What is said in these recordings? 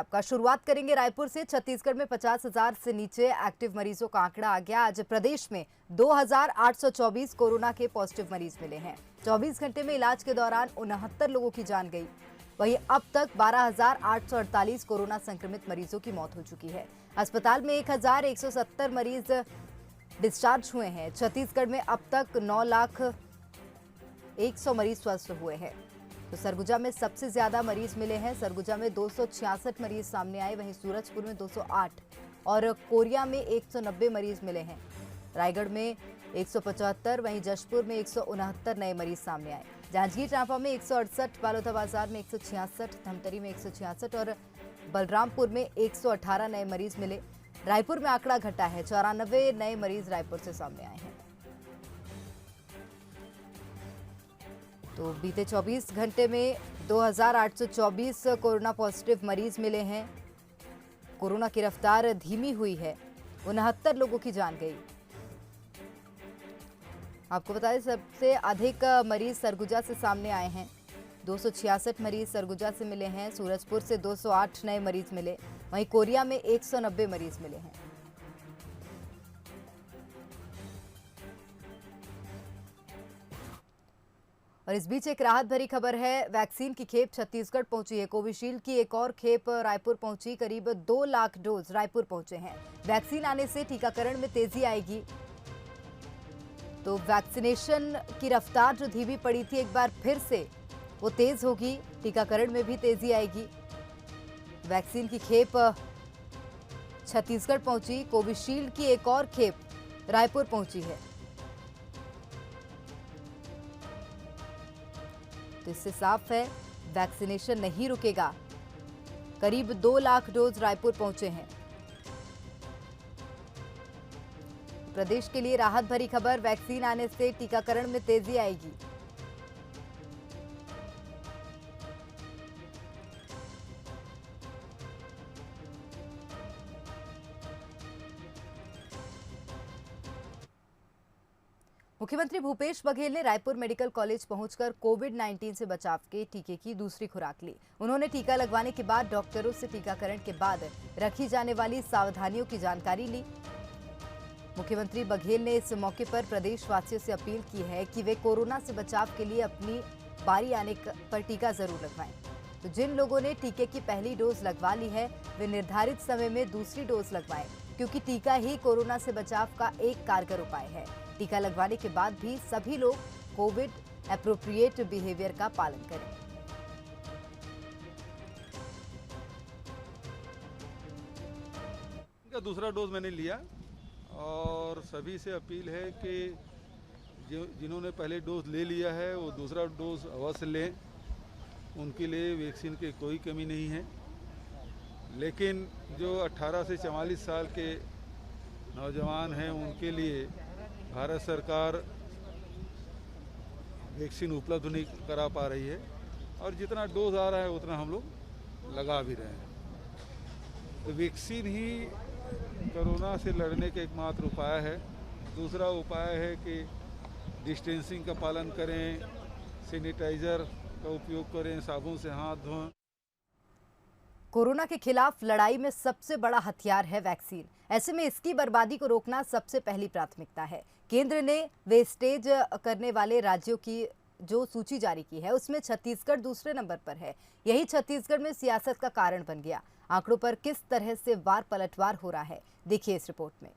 आपका शुरुआत करेंगे रायपुर से। छत्तीसगढ़ में 50,000 से नीचे एक्टिव मरीजों का आंकड़ा आ गया। आज प्रदेश में 2,824 कोरोना के पॉजिटिव मरीज मिले हैं। 24 घंटे में इलाज के दौरान 69 लोगों की जान गई। वहीं अब तक 12,848 कोरोना संक्रमित मरीजों की मौत हो चुकी है। अस्पताल में 1,170 मरीज डिस्चार्ज हुए हैं। छत्तीसगढ़ में अब तक 9,01,000 मरीज स्वस्थ हुए हैं। तो सरगुजा में सबसे ज्यादा मरीज मिले हैं। सरगुजा में 266 मरीज सामने आए, वहीं सूरजपुर में 208 और कोरिया में 190 मरीज मिले हैं। रायगढ़ में 175, वहीं जशपुर में 169 नए मरीज सामने आए। जांजगीर चांपा में 168, बालोदाबाजार में 166, धमतरी में 166 और बलरामपुर में 118 नए मरीज मिले। रायपुर में आंकड़ा घटा है, 94 नए मरीज रायपुर से सामने आए हैं। तो बीते 24 घंटे में 2,824 कोरोना पॉजिटिव मरीज मिले हैं। कोरोना की रफ्तार धीमी हुई है, 69 लोगों की जान गई। आपको बता दें सबसे अधिक मरीज सरगुजा से सामने आए हैं। 266 मरीज सरगुजा से मिले हैं। सूरजपुर से 208 नए मरीज मिले, वहीं कोरिया में 190 मरीज मिले हैं। और इस बीच एक राहत भरी खबर है। वैक्सीन की खेप छत्तीसगढ़ पहुंची है। कोविशील्ड की एक और खेप रायपुर पहुंची। करीब 2 लाख डोज रायपुर पहुंचे हैं। वैक्सीन आने से टीकाकरण में तेजी आएगी। तो वैक्सीनेशन की रफ्तार जो धीमी पड़ी थी, एक बार फिर से वो तेज होगी। टीकाकरण में भी तेजी आएगी। वैक्सीन की खेप छत्तीसगढ़ पहुंची। कोविशील्ड की एक और खेप रायपुर पहुंची है। तो इससे साफ है वैक्सीनेशन नहीं रुकेगा। करीब 2 लाख डोज रायपुर पहुंचे हैं। प्रदेश के लिए राहत भरी खबर, वैक्सीन आने से टीकाकरण में तेजी आएगी। मुख्यमंत्री भूपेश बघेल ने रायपुर मेडिकल कॉलेज पहुंचकर कोविड-19 से बचाव के टीके की दूसरी खुराक ली। उन्होंने टीका लगवाने के बाद डॉक्टरों से टीकाकरण के बाद रखी जाने वाली सावधानियों की जानकारी ली। मुख्यमंत्री बघेल ने इस मौके पर प्रदेशवासियों से अपील की है कि वे कोरोना से बचाव के लिए अपनी बारी आने पर टीका जरूर लगवाएं। तो जिन लोगों ने टीके की पहली डोज लगवा ली है, वे निर्धारित समय में दूसरी डोज लगवाएं, क्योंकि टीका ही कोरोना से बचाव का एक कारगर उपाय है। टीका लगवाने के बाद भी सभी लोग कोविड एप्रोप्रिएट बिहेवियर का पालन करें। इनका दूसरा डोज मैंने लिया और सभी से अपील है कि जिन्होंने पहले डोज ले लिया है वो दूसरा डोज अवश्य लें। उनके लिए वैक्सीन की कोई कमी नहीं है। लेकिन जो 18 से 44 साल के नौजवान हैं, उनके लिए भारत सरकार वैक्सीन उपलब्ध नहीं करा पा रही है और जितना डोज आ रहा है उतना हम लोग लगा भी रहे हैं। तो वैक्सीन ही कोरोना से लड़ने का एकमात्र उपाय है। दूसरा उपाय है कि डिस्टेंसिंग का पालन करें, सैनिटाइजर का उपयोग करें, साबुन से हाथ धोएं। कोरोना के खिलाफ लड़ाई में सबसे बड़ा हथियार है वैक्सीन। ऐसे में इसकी बर्बादी को रोकना सबसे पहली प्राथमिकता है। केंद्र ने वेस्टेज करने वाले राज्यों की जो सूची जारी की है, उसमें छत्तीसगढ़ दूसरे नंबर पर है। यही छत्तीसगढ़ में सियासत का कारण बन गया। आंकड़ों पर किस तरह से वार पलटवार हो रहा है, देखिए इस रिपोर्ट में।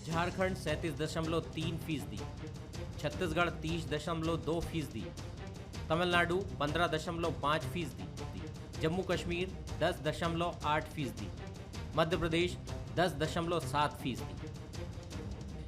झारखंड 37.3%, छत्तीसगढ़ 30.2%, तमिलनाडु 15.5%, जम्मू कश्मीर 10.8%, मध्य प्रदेश 10.7%।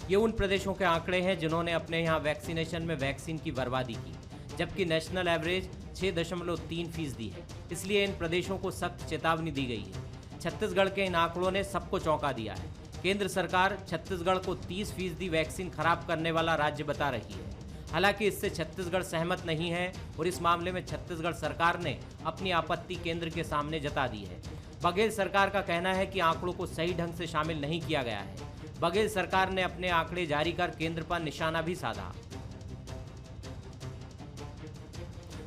ये उन प्रदेशों के आंकड़े हैं जिन्होंने अपने यहाँ वैक्सीनेशन में वैक्सीन की बर्बादी की, जबकि नेशनल एवरेज 6.3% है। इसलिए इन प्रदेशों को सख्त चेतावनी दी गई है। छत्तीसगढ़ के इन आंकड़ों ने सबको चौंका दिया है। केंद्र सरकार छत्तीसगढ़ को 30% वैक्सीन खराब करने वाला राज्य बता रही है। हालांकि इससे छत्तीसगढ़ सहमत नहीं है और इस मामले में छत्तीसगढ़ सरकार ने अपनी आपत्ति केंद्र के सामने जता दी है। बघेल सरकार का कहना है कि आंकड़ों को सही ढंग से शामिल नहीं किया गया है। बघेल सरकार ने अपने आंकड़े जारी कर केंद्र पर निशाना भी साधा।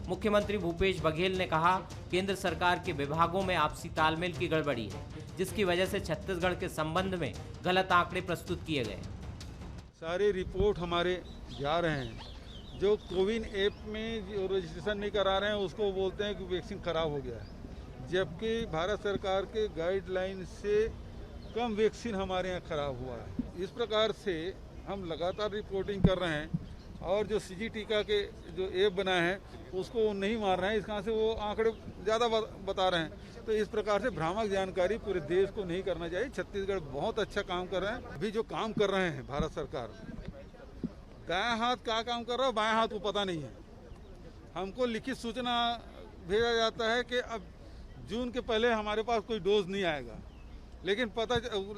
मुख्यमंत्री भूपेश बघेल ने कहा, केंद्र सरकार के विभागों में आपसी तालमेल की गड़बड़ी है, जिसकी वजह से छत्तीसगढ़ के संबंध में गलत आंकड़े प्रस्तुत किए गए। सारे रिपोर्ट हमारे जा रहे हैं। जो कोविन ऐप में जो रजिस्ट्रेशन नहीं करा रहे हैं उसको बोलते हैं कि वैक्सीन खराब हो गया है, जबकि भारत सरकार के गाइडलाइन से कम वैक्सीन हमारे यहाँ खराब हुआ है। इस प्रकार से हम लगातार रिपोर्टिंग कर रहे हैं और जो सीजी टीका के जो ऐप बनाए हैं उसको वो नहीं मार रहे हैं, इस कारण से वो आंकड़े ज़्यादा बता रहे हैं। तो इस प्रकार से भ्रामक जानकारी पूरे देश को नहीं करना चाहिए। छत्तीसगढ़ बहुत अच्छा काम कर रहे हैं। अभी जो काम कर रहे हैं भारत सरकार, दायां हाथ क्या काम कर रहा है, बायां हाथ को पता नहीं है। हमको लिखित सूचना भेजा जाता है कि अब जून के पहले हमारे पास कोई डोज नहीं आएगा, लेकिन पता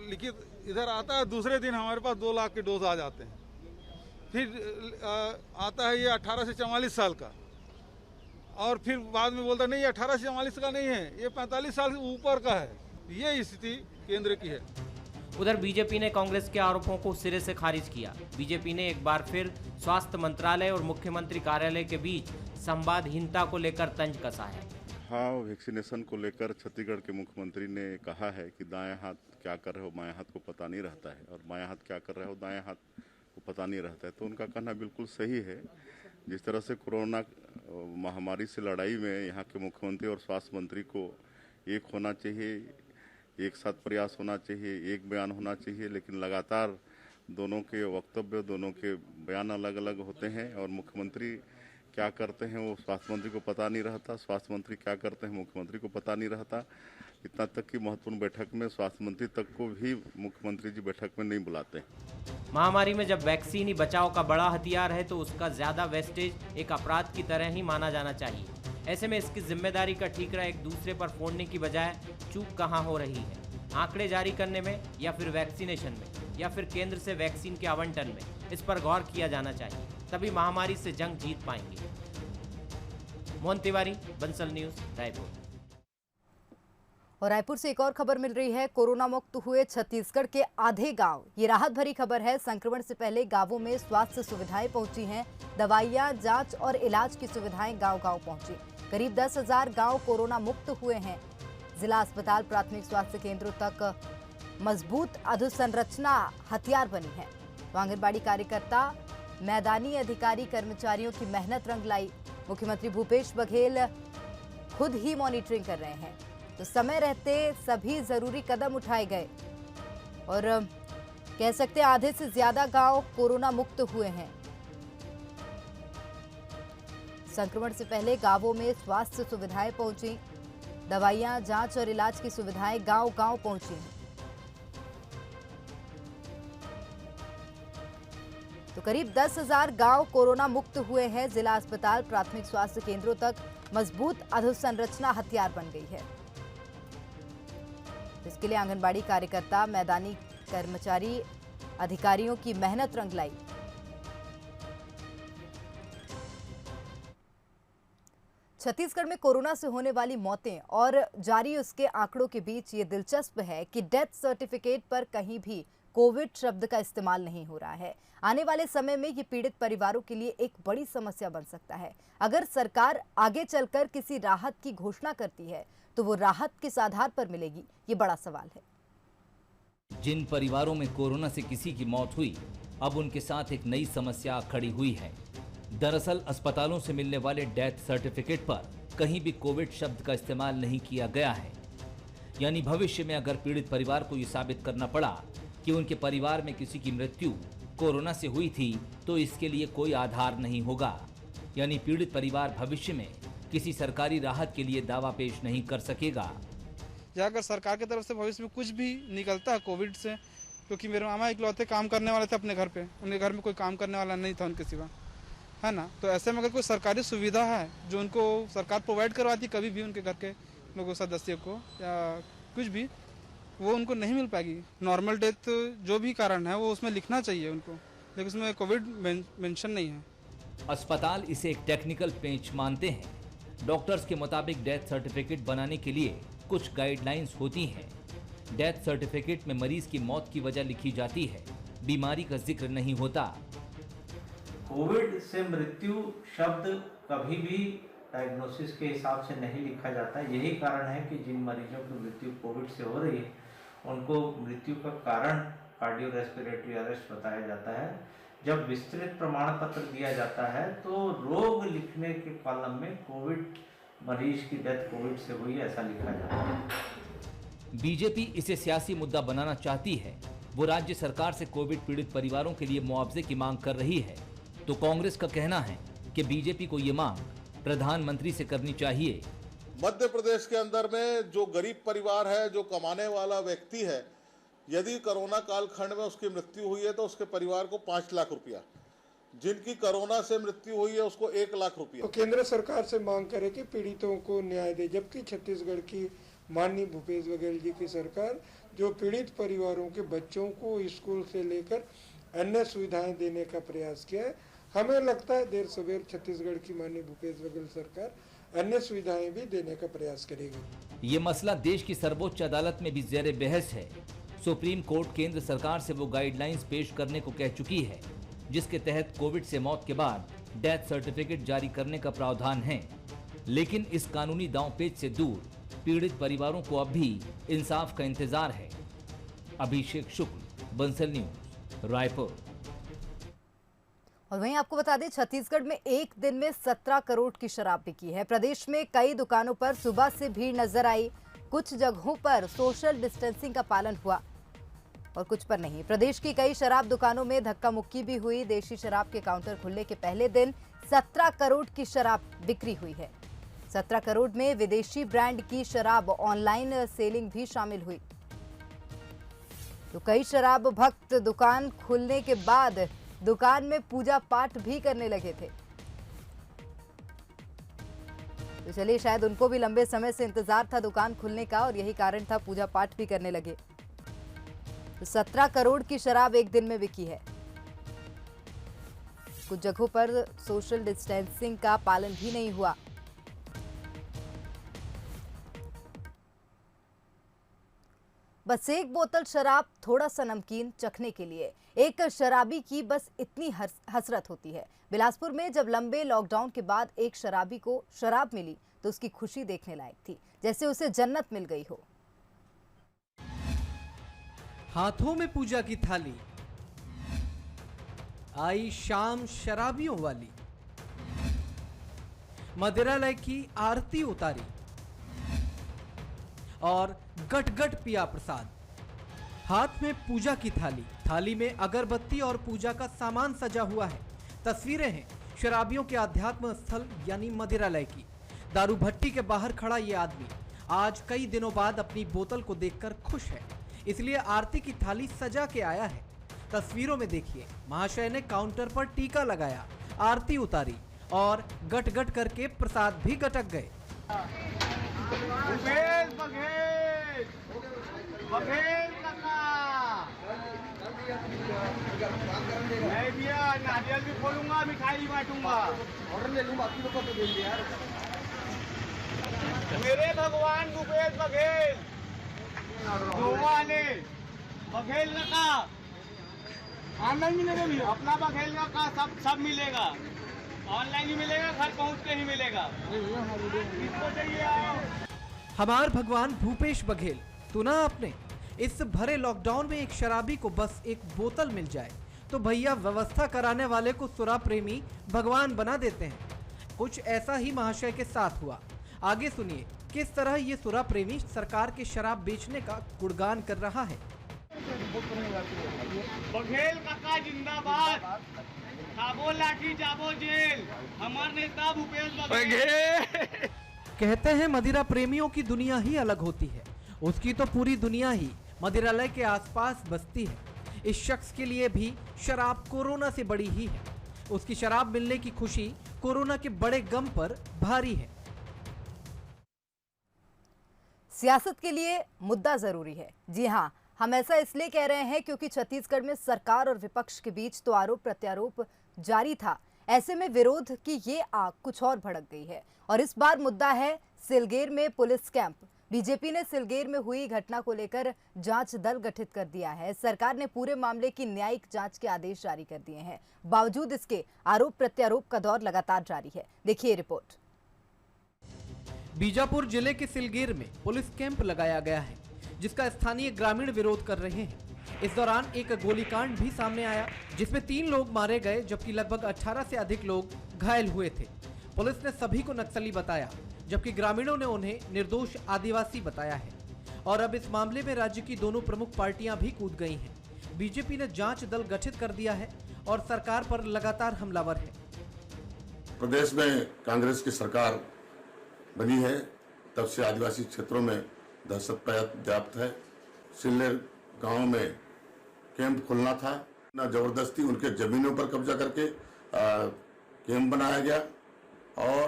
लिखित इधर आता है, दूसरे दिन हमारे पास 2 लाख के डोज आ जाते हैं। फिर आता है ये 18 से 44 साल का, और फिर बाद में बोलता नहीं 18 से 44 का नहीं है, ये 45 साल से ऊपर का है। ये स्थिति केंद्र की है। उधर बीजेपी ने कांग्रेस के आरोपों को सिरे से खारिज किया। बीजेपी ने एक बार फिर स्वास्थ्य मंत्रालय और मुख्यमंत्री कार्यालय के बीच संवादहीनता को लेकर तंज कसा है। हाँ, वैक्सीनेशन को लेकर छत्तीसगढ़ के मुख्यमंत्री ने कहा है कि दाएं हाथ क्या कर रहे हो बाएं हाथ को पता नहीं रहता है, और बाएं हाथ क्या कर रहे हो दाएं हाथ को पता नहीं रहता है। तो उनका कहना बिल्कुल सही है। जिस तरह से कोरोना महामारी से लड़ाई में यहाँ के मुख्यमंत्री और स्वास्थ्य मंत्री को एक होना चाहिए, एक साथ प्रयास होना चाहिए, एक बयान होना चाहिए, लेकिन लगातार दोनों के वक्तव्य, दोनों के बयान अलग अलग होते हैं। और मुख्यमंत्री क्या करते हैं वो स्वास्थ्य मंत्री को पता नहीं रहता, स्वास्थ्य मंत्री क्या करते हैं मुख्यमंत्री को पता नहीं रहता। इतना तक कि महत्वपूर्ण बैठक में स्वास्थ्य मंत्री तक को भी मुख्यमंत्री जी बैठक में नहीं बुलाते। महामारी में जब वैक्सीन ही बचाव का बड़ा हथियार है तो उसका ज्यादा वेस्टेज एक अपराध की तरह ही माना जाना चाहिए। ऐसे में इसकी जिम्मेदारी का ठीकरा एक दूसरे पर फोड़ने की बजाय चूक कहाँ हो रही है, आंकड़े जारी करने में या फिर वैक्सीनेशन में या फिर केंद्र से वैक्सीन के आवंटन में, इस पर गौर किया जाना चाहिए, तभी महामारी से जंग जीत पाएंगे। मोहन तिवारी, बंसल न्यूज, रायपुर। और रायपुर से एक और खबर मिल रही है। कोरोना मुक्त हुए छत्तीसगढ़ के आधे गांव। ये राहत भरी खबर है। संक्रमण से पहले गांवों में स्वास्थ्य सुविधाएं पहुंची हैं। दवाइयां, जांच और इलाज की सुविधाएं गांव-गांव पहुंची। करीब 10,000 गांव कोरोना मुक्त हुए हैं। जिला अस्पताल, प्राथमिक स्वास्थ्य केंद्रों तक मजबूत अधोसंरचना हथियार बनी है। तो आंगनबाड़ी कार्यकर्ता, मैदानी अधिकारी, कर्मचारियों की मेहनत रंग लाई। मुख्यमंत्री भूपेश बघेल खुद ही मॉनिटरिंग कर रहे हैं। तो समय रहते सभी जरूरी कदम उठाए गए और कह सकते हैं आधे से ज्यादा गांव कोरोना मुक्त हुए हैं। संक्रमण से पहले गांवों में स्वास्थ्य सुविधाएं पहुंची। दवाइयां, जांच और इलाज की सुविधाएं गांव-गांव पहुंची। तो करीब 10,000 गांव कोरोना मुक्त हुए हैं। जिला अस्पताल, प्राथमिक स्वास्थ्य केंद्रों तक मजबूत अधोसंरचना हथियार बन गई है। इसके लिए आंगनबाड़ी कार्यकर्ता, मैदानी कर्मचारी, अधिकारियों की मेहनत रंग लाई। छत्तीसगढ़ में कोरोना से होने वाली मौतें और जारी उसके आंकड़ों के बीच ये दिलचस्प है कि डेथ सर्टिफिकेट पर कहीं भी कोविड शब्द का इस्तेमाल नहीं हो रहा है। आने वाले समय में ये पीड़ित परिवारों के लिए एक बड़ी समस्या बन सकता है। अगर सरकार आगे चलकर किसी राहत की घोषणा करती है तो वो राहत किस आधार पर मिलेगी, ये बड़ा सवाल है। जिन परिवारों में कोरोना से किसी की मौत हुई, अब उनके साथ एक नई समस्या खड़ी हुई है। दरअसल अस्पतालों से मिलने वाले डेथ सर्टिफिकेट पर कहीं भी कोविड शब्द का इस्तेमाल नहीं किया गया है। यानी भविष्य में अगर पीड़ित परिवार को ये साबित करना पड़ा कि उनके परिवार में किसी की मृत्यु कोरोना से हुई थी तो इसके लिए कोई आधार नहीं होगा। यानी पीड़ित परिवार भविष्य में किसी सरकारी राहत के लिए दावा पेश नहीं कर सकेगा। या अगर सरकार की तरफ से भविष्य में कुछ भी निकलता है कोविड से, क्योंकि मेरे मामा इकलौते काम करने वाले थे अपने घर पे, उनके घर में कोई काम करने वाला नहीं था उनके सिवा, है ना। तो ऐसे में अगर कोई सरकारी सुविधा है जो उनको सरकार प्रोवाइड करवाती कभी भी उनके घर के लोगों सदस्य को या कुछ भी, वो उनको नहीं मिल पाएगी। नॉर्मल डेथ जो भी कारण है वो उसमें लिखना चाहिए उनको, लेकिन उसमें कोविड मेंशन नहीं है। अस्पताल इसे एक टेक्निकल पेंच मानते हैं। डॉक्टर्स के मुताबिक डेथ सर्टिफिकेट बनाने के लिए कुछ गाइडलाइंस होती हैं। डेथ सर्टिफिकेट में मरीज की मौत की वजह लिखी जाती है, बीमारी का जिक्र नहीं होता। कोविड से मृत्यु शब्द कभी भी डायग्नोसिस के हिसाब से नहीं लिखा जाता। यही कारण है कि जिन मरीजों की मृत्यु कोविड से हो रही है उनको मृत्यु का कारण कार्डियो रेस्पिरेटरी अरेस्ट बताया जाता है। जब विस्तृत प्रमाण पत्र दिया जाता है तो रोग लिखने के कॉलम में कोविड मरीज की डेथ कोविड से हुई ऐसा लिखा जाता है। बीजेपी इसे सियासी मुद्दा बनाना चाहती है। वो राज्य सरकार से कोविड पीड़ित परिवारों के लिए मुआवजे की मांग कर रही है, तो कांग्रेस का कहना है कि बीजेपी को ये मांग प्रधानमंत्री से करनी चाहिए। मध्य प्रदेश के अंदर में जो गरीब परिवार है, जो कमाने वाला व्यक्ति है, यदि कोरोना कालखंड में उसकी मृत्यु हुई है तो उसके परिवार को 5 लाख रुपया, जिनकी कोरोना से मृत्यु हुई है उसको 1 लाख रुपया। तो केंद्र सरकार से मांग करे कि पीड़ितों को न्याय दे, जबकि छत्तीसगढ़ की माननीय भूपेश बघेल जी की सरकार जो पीड़ित परिवारों के बच्चों को स्कूल से लेकर अन्य सुविधाएं देने का प्रयास किया है। हमें लगता है देर सवेर छत्तीसगढ़ की माननीय भूपेश बघेल सरकार अन्य सुविधाएं भी देने का प्रयास करेगी। ये मसला देश की सर्वोच्च अदालत में भी ज़ेरे बहस है। सुप्रीम कोर्ट केंद्र सरकार से वो गाइडलाइंस पेश करने को कह चुकी है, जिसके तहत कोविड से मौत के बाद डेथ सर्टिफिकेट जारी करने का प्रावधान है। लेकिन इस कानूनी दांवपेच से दूर पीड़ित परिवारों को अब भी इंसाफ का इंतजार है। अभिषेक शुक्ल, बंसल न्यूज, रायपुर। और वहीं आपको बता दें, छत्तीसगढ़ में एक दिन में 17 करोड़ की शराब बिकी है। प्रदेश में कई दुकानों पर सुबह से भीड़ नजर आई। कुछ जगहों पर सोशल डिस्टेंसिंग का पालन हुआ और कुछ पर नहीं। प्रदेश की कई शराब दुकानों में धक्का मुक्की भी हुई। देशी शराब के काउंटर खुलने के पहले दिन 17 करोड़ की शराब बिक्री हुई है। 17 करोड़ में विदेशी ब्रांड की शराब ऑनलाइन सेलिंग भी शामिल हुई। तो कई शराब भक्त दुकान खुलने के बाद दुकान में पूजा पाठ भी करने लगे थे। तो चलिए, शायद उनको भी लंबे समय से इंतजार था दुकान खुलने का और यही कारण था, पूजा पाठ भी करने लगे। तो 17 करोड़ की शराब एक दिन में बिकी है। कुछ जगहों पर सोशल डिस्टेंसिंग का पालन भी नहीं हुआ। बस एक बोतल शराब, थोड़ा सा नमकीन चखने के लिए एक शराबी की बस इतनी हसरत होती है। बिलासपुर में जब लंबे लॉकडाउन के बाद एक शराबी को शराब मिली तो उसकी खुशी देखने लायक थी, जैसे उसे जन्नत मिल गई हो। हाथों में पूजा की थाली, आई शाम शराबियों वाली, मदिरालय की आरती उतारी और गट गट पिया प्रसाद। हाथ में पूजा की थाली, थाली में अगरबत्ती और पूजा का सामान सजा हुआ है। तस्वीरें हैं शराबियों के अध्यात्म स्थल यानी मदिरालय की। दारू भट्टी के बाहर खड़ा ये आदमी आज कई दिनों बाद अपनी बोतल को देखकर खुश है, इसलिए आरती की थाली सजा के आया है। तस्वीरों में देखिए, महाशय ने काउंटर पर टीका लगाया, आरती उतारी और गट गट करके प्रसाद भी गटक गए। नारियल भी खोलूंगा, मिठाई भी बांटूंगा, ऑर्डर ले लूंगा, बाकी लोगों को दे दिया यार। मेरे भगवान भूपेश बघेल, बघेल का ऑनलाइन मिलेगा भी, अपना बघेल का सब मिलेगा, ऑनलाइन ही मिलेगा, घर पहुंच के ही मिलेगा। किसको चाहिए आओ। हमार भगवान भूपेश बघेल, सुना आपने? इस भरे लॉकडाउन में एक शराबी को बस एक बोतल मिल जाए तो भैया व्यवस्था कराने वाले को सुरा प्रेमी भगवान बना देते हैं। कुछ ऐसा ही महाशय के साथ हुआ। आगे सुनिए किस तरह ये सुरा प्रेमी सरकार के शराब बेचने का गुणगान कर रहा है। बघेल काका जिंदाबाद, खाबो लाठी जाबो जेल, हमार नेता भूपेश बघेल। कहते हैं मदिरा प्रेमियों की दुनिया ही अलग होती है, उसकी तो पूरी दुनिया ही मदिरालय के आसपास बसती है। इस शख्स के लिए भी शराब कोरोना से बड़ी ही है। उसकी शराब मिलने की खुशी कोरोना के बड़े गम पर भारी है। सियासत के लिए मुद्दा जरूरी है। जी हां, हम ऐसा इसलिए कह रहे हैं क्योंकि छत्तीसगढ़ में सरकार और विपक्ष के बीच तो आरोप प्रत्यारोप जारी था। ऐसे में विरोध की ये आग कुछ और भड़क गई है और इस बार मुद्दा है सिलगेर में पुलिस कैंप। बीजेपी ने सिलगेर में हुई घटना को लेकर जांच दल गठित कर दिया है। सरकार ने पूरे मामले की न्यायिक जांच के आदेश जारी कर दिए हैं। बावजूद इसके आरोप प्रत्यारोप का दौर लगातार जारी है। देखिए रिपोर्ट। बीजापुर जिले के सिलगीर में पुलिस कैंप लगाया गया है, जिसका स्थानीय ग्रामीण विरोध कर रहे हैं। इस दौरान एक गोलीकांड भी सामने आया, जिसमें 3 लोग मारे गए, जबकि लगभग 18 से अधिक लोग घायल हुए थे। पुलिस ने सभी को नक्सली बताया, जबकि ग्रामीणों ने उन्हें निर्दोष आदिवासी बताया है। और अब इस मामले में राज्य की दोनों प्रमुख पार्टियां भी कूद गई हैं। बीजेपी ने जांच दल गठित कर दिया है और सरकार पर लगातार हमलावर है। प्रदेश में कांग्रेस की सरकार बनी है, तब से आदिवासी क्षेत्रों में दहशत पर्याप्त है। सिल्लेर गांव में कैंप खोलना था, ना जबरदस्ती उनके जमीनों पर कब्जा करके कैंप बनाया गया और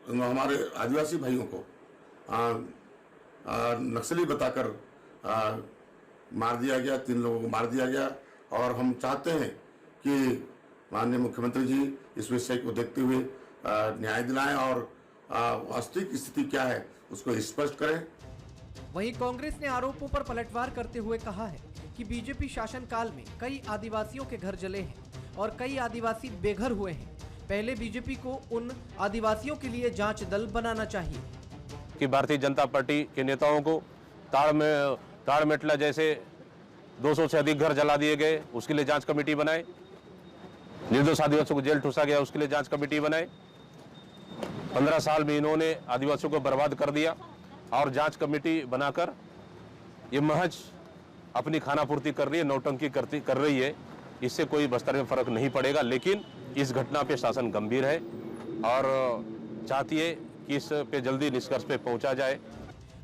हमारे आदिवासी भाइयों को नक्सली बताकर मार दिया गया। 3 लोगों को मार दिया गया और हम चाहते हैं कि माननीय मुख्यमंत्री जी इस विषय को देखते हुए न्याय दिलाएं और वास्तविक स्थिति क्या है उसको स्पष्ट करें। वहीं कांग्रेस ने आरोपों पर पलटवार करते हुए कहा है कि बीजेपी शासनकाल में कई आदिवासियों के घर जले हैं और कई आदिवासी बेघर हुए हैं। पहले बीजेपी को उन आदिवासियों के लिए जांच दल बनाना चाहिए। कि भारतीय जनता पार्टी के नेताओं को ताड़ मेटला जैसे 200 से अधिक घर जला दिए गए, उसके लिए जांच कमेटी बनाए। निर्दोष आदिवासियों को जेल ठूसा गया, उसके लिए जांच कमेटी बनाए। 15 साल में इन्होंने आदिवासियों को बर्बाद कर दिया और जांच कमेटी बनाकर ये महज अपनी खानापूर्ति कर रही है, नौटंकी कर रही है। इससे कोई बस्तर में फर्क नहीं पड़ेगा। लेकिन इस घटना पे शासन गंभीर है और चाहती है कि इस पे जल्दी निष्कर्ष पे पहुंचा जाए।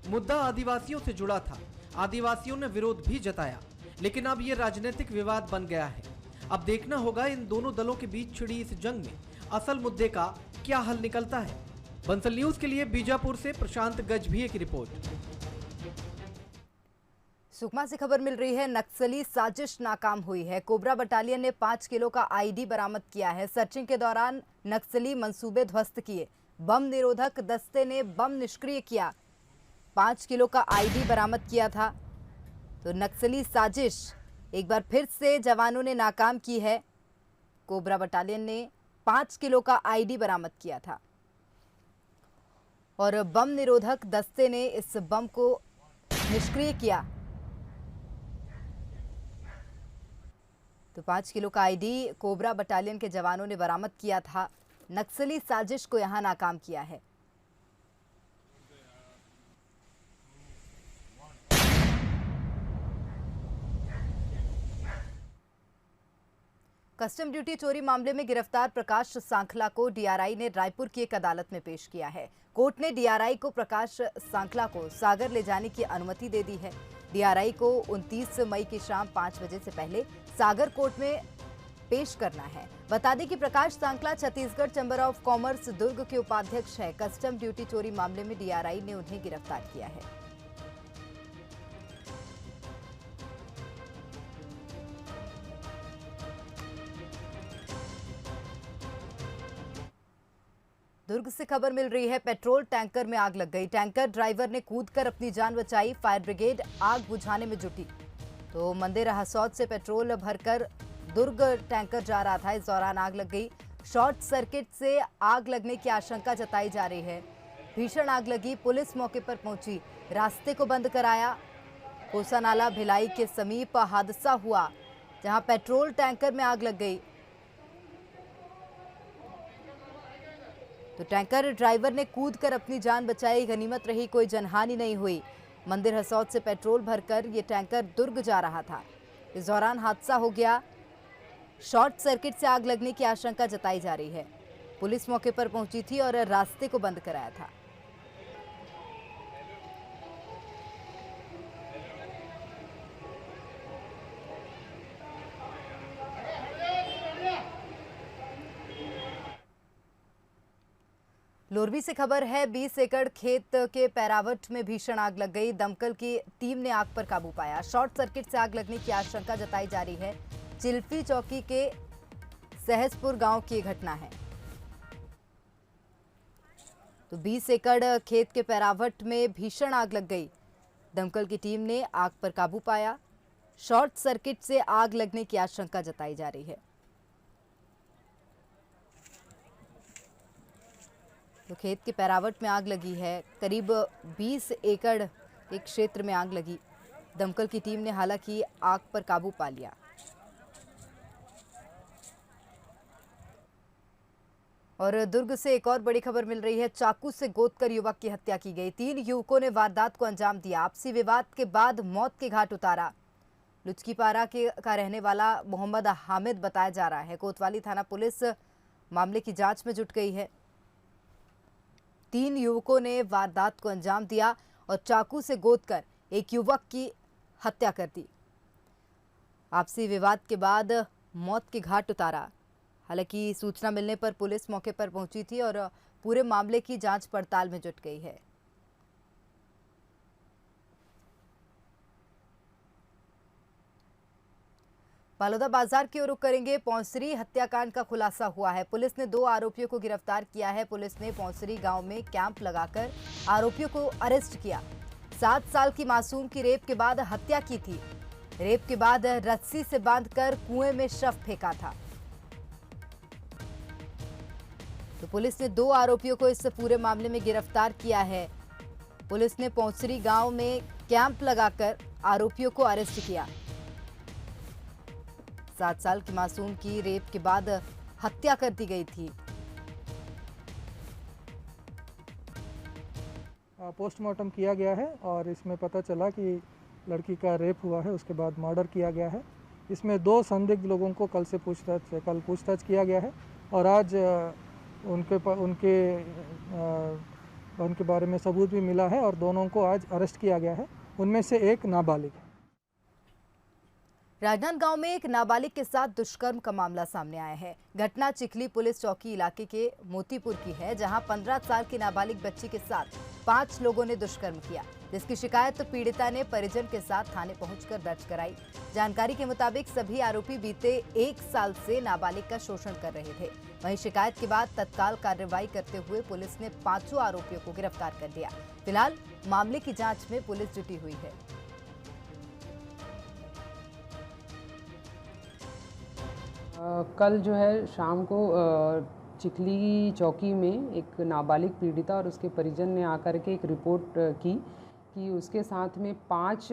मुद्दा आदिवासियों से जुड़ा था, आदिवासियों ने विरोध भी जताया, लेकिन अब ये राजनीतिक विवाद बन गया है। अब देखना होगा इन दोनों दलों के बीच छिड़ी इस जंग में असल मुद्दे का क्या हल निकलता है। बंसल न्यूज के लिए बीजापुर से प्रशांत गजभिये की रिपोर्ट। सुकमा से खबर मिल रही है, नक्सली साजिश नाकाम हुई है। कोबरा बटालियन ने 5 किलो का आईडी बरामद किया है। सर्चिंग के दौरान नक्सली मंसूबे ध्वस्त किए। बम निरोधक दस्ते ने बम निष्क्रिय किया। 5 किलो का आईडी बरामद किया था। तो नक्सली साजिश एक बार फिर से जवानों ने नाकाम की है। कोबरा बटालियन ने 5 किलो का आईडी बरामद किया था और बम निरोधक दस्ते ने इस बम को निष्क्रिय किया। तो 5 किलो का आईडी कोबरा बटालियन के जवानों ने बरामद किया था। नक्सली साजिश को यहां नाकाम किया है। कस्टम ड्यूटी चोरी मामले में गिरफ्तार प्रकाश सांखला को डीआरआई ने रायपुर की एक अदालत में पेश किया है। कोर्ट ने डीआरआई को प्रकाश सांखला को सागर ले जाने की अनुमति दे दी है। डीआरआई को 29 मई की शाम 5 बजे से पहले सागर कोर्ट में पेश करना है। बता दें कि Prakash Sankhla Chhattisgarh chamber of commerce Durg के उपाध्यक्ष है। कस्टम ड्यूटी चोरी मामले में डीआरआई ने उन्हें गिरफ्तार किया है। दुर्ग से खबर मिल रही है, पेट्रोल टैंकर में आग लग गई। टैंकर ड्राइवर ने कूदकर अपनी जान बचाई। फायर ब्रिगेड आग बुझाने में जुटी। तो मंदिर हसौद से पेट्रोल भरकर दुर्ग टैंकर जा रहा था, इस दौरान आग लग गई। शॉर्ट सर्किट से आग लगने की आशंका जताई जा रही है। भीषण आग लगी। पुलिस मौके पर पहुंची, रास्ते को बंद कराया। कोसानाला भिलाई के समीप हादसा हुआ, जहां पेट्रोल टैंकर में आग लग गई। तो टैंकर ड्राइवर ने कूदकर अपनी जान बचाई। गनीमत रही, कोई जनहानि नहीं हुई। मंदिर हसौद से पेट्रोल भरकर ये टैंकर दुर्ग जा रहा था। इस दौरान हादसा हो गया। शॉर्ट सर्किट से आग लगने की आशंका जताई जा रही है। पुलिस मौके पर पहुंची थी और रास्ते को बंद कराया था। लोरबी से खबर है, 20 एकड़ खेत के पैरावट में भीषण आग लग गई। दमकल की टीम ने आग पर काबू पाया। शॉर्ट सर्किट से आग लगने की आशंका जताई जा रही है। चिल्फी चौकी के सहसपुर गांव की घटना है। तो 20 एकड़ खेत के पैरावट में भीषण आग लग गई। दमकल की टीम ने आग पर काबू पाया। शॉर्ट सर्किट से आग लगने की आशंका जताई जा रही है। तो खेत के पैरावट में आग लगी है। करीब 20 एकड़ के क्षेत्र में आग लगी। दमकल की टीम ने हालांकि आग पर काबू पा लिया। और दुर्ग से एक और बड़ी खबर मिल रही है। चाकू से गोदकर युवक की हत्या की गई। 3 युवकों ने वारदात को अंजाम दिया। आपसी विवाद के बाद मौत के घाट उतारा। लुचकीपारा का रहने वाला मोहम्मद हामिद बताया जा रहा है। कोतवाली थाना पुलिस मामले की जांच में जुट गई है। 3 युवकों ने वारदात को अंजाम दिया और चाकू से गोदकर एक युवक की हत्या कर दी। आपसी विवाद के बाद मौत के घाट उतारा। हालांकि सूचना मिलने पर पुलिस मौके पर पहुंची थी और पूरे मामले की जांच पड़ताल में जुट गई है। बालोदा बाजार की ओर रुख करेंगे। पौंसरी हत्याकांड का खुलासा हुआ है। पुलिस ने 2 आरोपियों को गिरफ्तार किया है। पुलिस ने पौंसरी गांव में कैंप लगाकर आरोपियों को अरेस्ट किया। 7 साल की मासूम की रेप के बाद हत्या की थी। रेप के बाद रस्सी से बांधकर कुएं में शव फेंका था। तो पुलिस ने 2 आरोपियों को इस पूरे मामले में गिरफ्तार किया है। पुलिस ने पौंसरी गांव में कैंप लगाकर आरोपियों को अरेस्ट किया। 7 साल की मासूम की रेप के बाद हत्या कर दी गई थी। पोस्टमार्टम किया गया है और इसमें पता चला कि लड़की का रेप हुआ है, उसके बाद मर्डर किया गया है। इसमें 2 संदिग्ध लोगों को कल पूछताछ किया गया है और आज उनके बारे में सबूत भी मिला है और दोनों को आज अरेस्ट किया गया है। उनमें से एक नाबालिग है। राजनांदगांव में एक नाबालिग के साथ दुष्कर्म का मामला सामने आया है। घटना चिखली पुलिस चौकी इलाके के मोतीपुर की है, जहां 15 साल की नाबालिग बच्ची के साथ 5 लोगों ने दुष्कर्म किया, जिसकी शिकायत पीड़िता ने परिजन के साथ थाने पहुंचकर दर्ज कराई। जानकारी के मुताबिक सभी आरोपी बीते 1 साल से नाबालिग का शोषण कर रहे थे। वहीं शिकायत के बाद तत्काल कार्रवाई करते हुए पुलिस ने 5 आरोपियों को गिरफ्तार कर लिया। फिलहाल मामले की जाँच में पुलिस जुटी हुई है। कल जो है शाम को चिखली चौकी में एक नाबालिग पीड़िता और उसके परिजन ने आकर के एक रिपोर्ट की कि उसके साथ में 5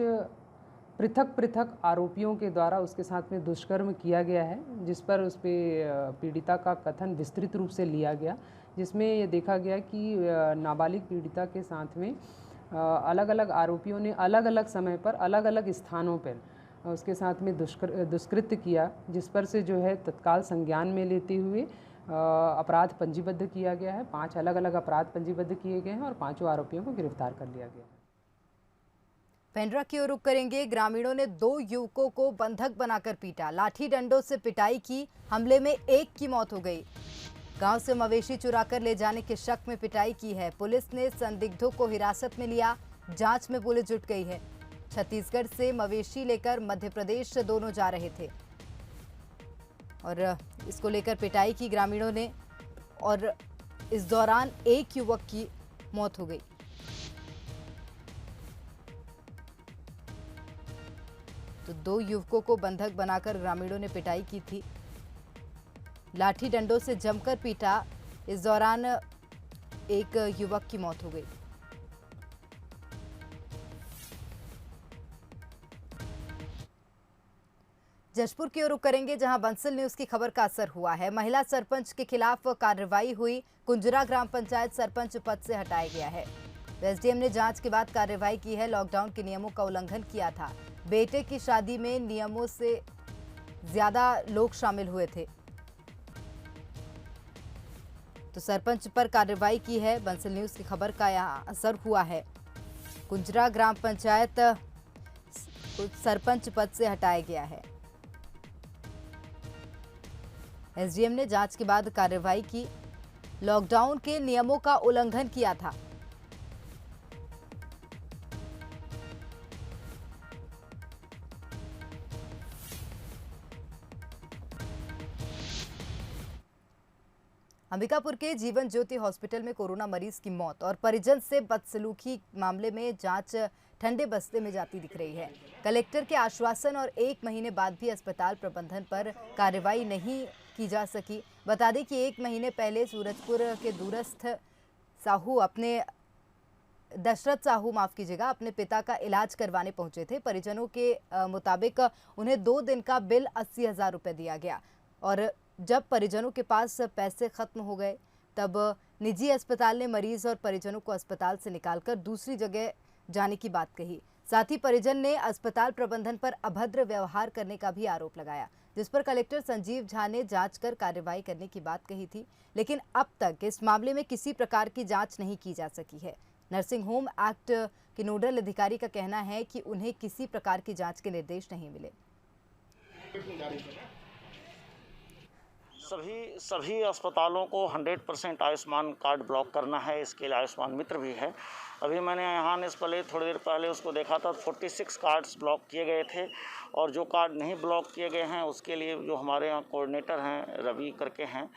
पृथक आरोपियों के द्वारा उसके साथ में दुष्कर्म किया गया है, जिस पर उस पर पीड़िता का कथन विस्तृत रूप से लिया गया, जिसमें ये देखा गया कि नाबालिग पीड़िता के साथ में अलग अलग आरोपियों ने अलग अलग समय पर अलग अलग स्थानों पर उसके साथ में दुष्कृत्य किया, जिस पर से जो है तत्काल संज्ञान में लेते हुए अपराध पंजीबद्ध किया गया है। 5 अलग अलग अपराध पंजीबद्ध किए गए हैं और 5 आरोपियों को गिरफ्तार कर लिया गया है। पेंड्रा की ओर रुख करेंगे। ग्रामीणों ने 2 युवकों को बंधक बनाकर पीटा। लाठी डंडों से पिटाई की। हमले में एक की मौत हो गई। गांव से मवेशी चुराकर ले जाने के शक में पिटाई की है। पुलिस ने संदिग्धों को हिरासत में लिया। जांच में पुलिस जुट गई है। छत्तीसगढ़ से मवेशी लेकर मध्य प्रदेश दोनों जा रहे थे और इसको लेकर पिटाई की ग्रामीणों ने और इस दौरान एक युवक की मौत हो गई। तो 2 युवकों को बंधक बनाकर ग्रामीणों ने पिटाई की थी। लाठी डंडों से जमकर पीटा। इस दौरान एक युवक की मौत हो गई। जशपुर की ओर रुख करेंगे, जहां बंसल न्यूज की खबर का असर हुआ है। महिला सरपंच के खिलाफ कार्रवाई हुई। कुंजरा ग्राम पंचायत सरपंच पद से हटाया गया है। एसडीएम ने जांच के बाद कार्रवाई की है। लॉकडाउन के नियमों का उल्लंघन किया था। बेटे की शादी में नियमों से ज्यादा लोग शामिल हुए थे, तो सरपंच पर कार्रवाई की है। बंसल न्यूज की खबर का यहाँ असर हुआ है। कुंजरा ग्राम पंचायत सरपंच पद से हटाया गया है। एसडीएम ने जांच के बाद कार्रवाई की। लॉकडाउन के नियमों का उल्लंघन किया था। अंबिकापुर के जीवन ज्योति हॉस्पिटल में कोरोना मरीज की मौत और परिजन से बदसलूकी मामले में जांच ठंडे बस्ते में जाती दिख रही है। कलेक्टर के आश्वासन और 1 महीने बाद भी अस्पताल प्रबंधन पर कार्रवाई नहीं की जा सकी। बता दें कि 1 महीने पहले सूरजपुर के दूरस्थ दशरथ साहू अपने पिता का इलाज करवाने पहुंचे थे। परिजनों के मुताबिक उन्हें 2 दिन का बिल 80,000 रुपये दिया गया और जब परिजनों के पास पैसे खत्म हो गए तब निजी अस्पताल ने मरीज और परिजनों को अस्पताल से निकालकर दूसरी जगह जाने की बात कही। साथ ही परिजन ने अस्पताल प्रबंधन पर अभद्र व्यवहार करने का भी आरोप लगाया, जिस पर कलेक्टर संजीव झा ने जांच कर कार्रवाई करने की बात कही थी, लेकिन अब तक इस मामले में किसी प्रकार की जांच नहीं की जा सकी है। नर्सिंग होम एक्ट के नोडल अधिकारी का कहना है कि उन्हें किसी प्रकार की जांच के निर्देश नहीं मिले। सभी अस्पतालों को 100% आयुष्मान कार्ड ब्लॉक करना है। इसके लिए आयुष्मान मित्र भी है। अभी मैंने यहाँ आने से पहले थोड़ी देर पहले उसको देखा था, 46 कार्ड्स ब्लॉक किए गए थे और जो कार्ड नहीं ब्लॉक किए गए हैं उसके लिए जो हमारे यहाँ कोऑर्डिनेटर हैं रवि करके हैं,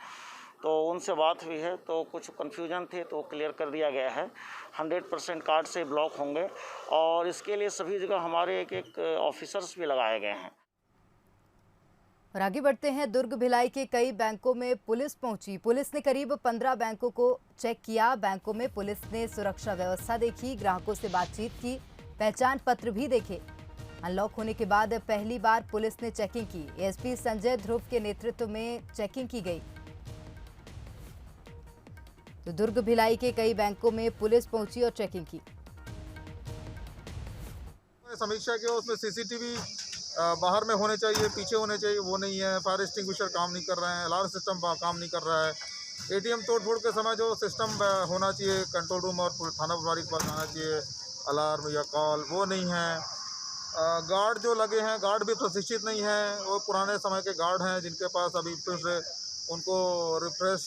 तो उनसे बात हुई है तो कुछ कन्फ्यूजन थे तो क्लियर कर दिया गया है। 100% कार्ड से ब्लॉक होंगे और इसके लिए सभी जगह हमारे एक ऑफिसर्स भी लगाए गए हैं। और आगे बढ़ते हैं, दुर्ग भिलाई के कई बैंकों में पुलिस पहुंची। पुलिस ने करीब 15 बैंकों को चेक किया। बैंकों में पुलिस ने सुरक्षा व्यवस्था देखी, ग्राहकों से बातचीत की, पहचान पत्र भी देखे। अनलॉक होने के बाद पहली बार पुलिस ने चेकिंग की। एसपी संजय ध्रुव के नेतृत्व में चेकिंग की गई। तो दुर्ग भिलाई के कई बैंकों में पुलिस पहुंची और चेकिंग की। समीक्षा की उसमें सीसीटीवी बाहर में होने चाहिए, पीछे होने चाहिए, वो नहीं है। फायर एक्सटिंग्विशर काम नहीं कर रहे हैं, अलार्म सिस्टम काम नहीं कर रहा है। एटीएम तोड़-फोड़ के समय जो सिस्टम होना चाहिए, कंट्रोल रूम और थाना प्रभारी के पास आना चाहिए, अलार्म या कॉल, वो नहीं है। गार्ड जो लगे हैं, गार्ड भी प्रशिक्षित नहीं है, वो पुराने समय के गार्ड हैं जिनके पास अभी फिर से उनको रिफ्रेश